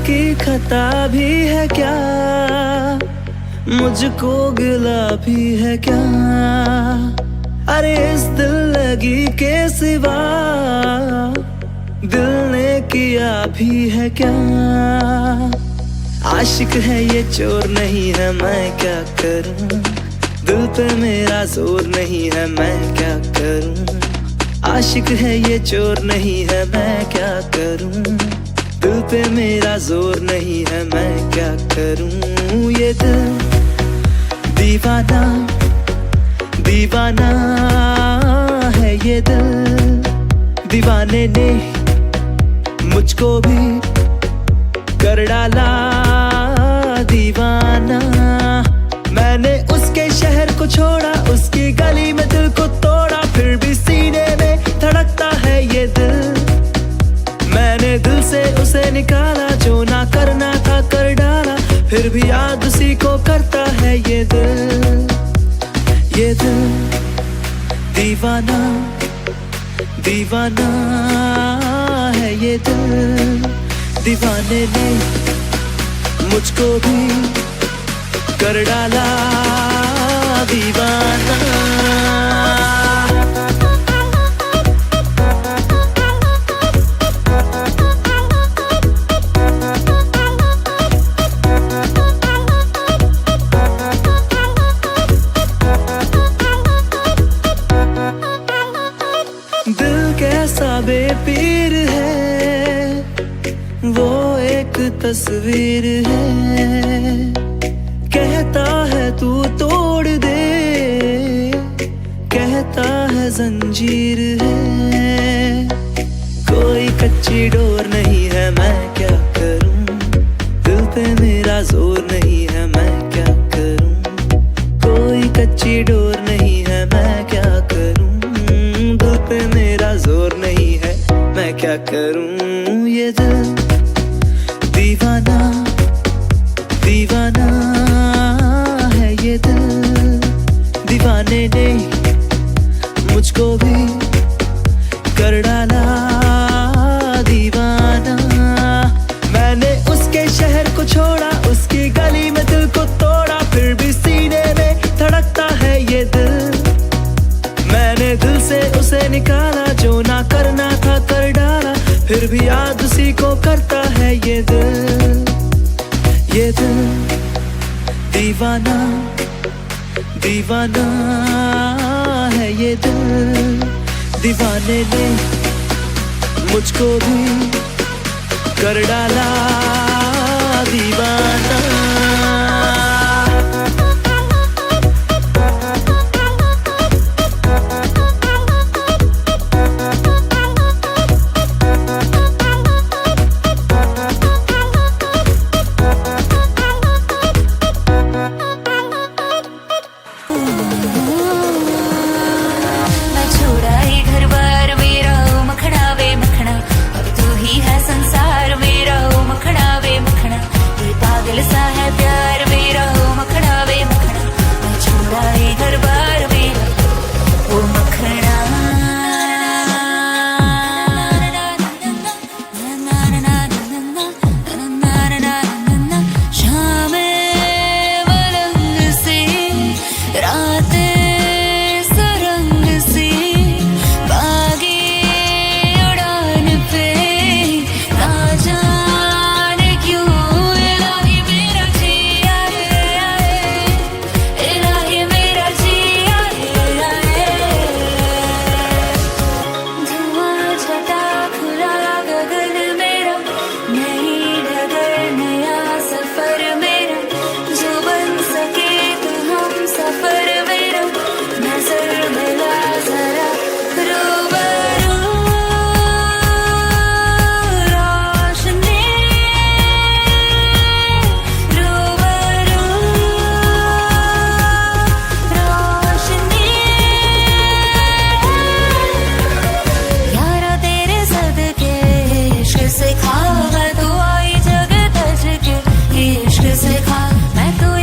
की खता भी है क्या, मुझको गिला भी है क्या। अरे इस दिल लगी के सिवा दिल ने किया भी है क्या। आशिक है ये चोर नहीं है, मैं क्या करूं। दिल पे मेरा जोर नहीं है, मैं क्या करूं। आशिक है ये चोर नहीं है, मैं क्या करूं। दिल पे मेरा जोर नहीं है, मैं क्या करूं। ये दिल दीवाना दीवाना है, ये दिल दीवाने ने मुझको भी कर डाला दीवाना। मैंने उसके शहर को छोड़ा, उसकी गली में दिल को तोड़ा, फिर भी सीने में धड़कता है ये दिल। मैंने दिल से उसे निकाला, जो ना करना था कर डाला, फिर भी याद उसी को करता है ये दिल। ये दिल दीवाना दीवाना है, ये दिल दीवाने ने मुझको भी कर डाला दीवाना। दिल कैसा बेपीर है, वो एक तस्वीर है। कहता है तू तोड़ दे, कहता है जंजीर है। कोई कच्ची डोर नहीं है, मैं क्या करूं। दिल पे मेरा जोर नहीं है, मैं क्या करूं। कोई कच्ची डोर नहीं है, मैं क्या करूं। दिल पे मेरा जोर नहीं है, मैं क्या करूं। ये दिल दीवाना दीवाना है, ये दिल दीवाने ने मुझको भी कर डाला दीवाना। मैंने उसके शहर को छोड़ा, उसकी गली में दिल को तोड़ा, फिर भी सीने में धड़कता है ये दिल। मैंने दिल से उसे निकाला, जो ना करना था कर डाला, फिर भी याद उसी को करता है ये दिल। ये दिल दीवाना दीवाना है, ये दिल दीवाने ने मुझको भी कर डाला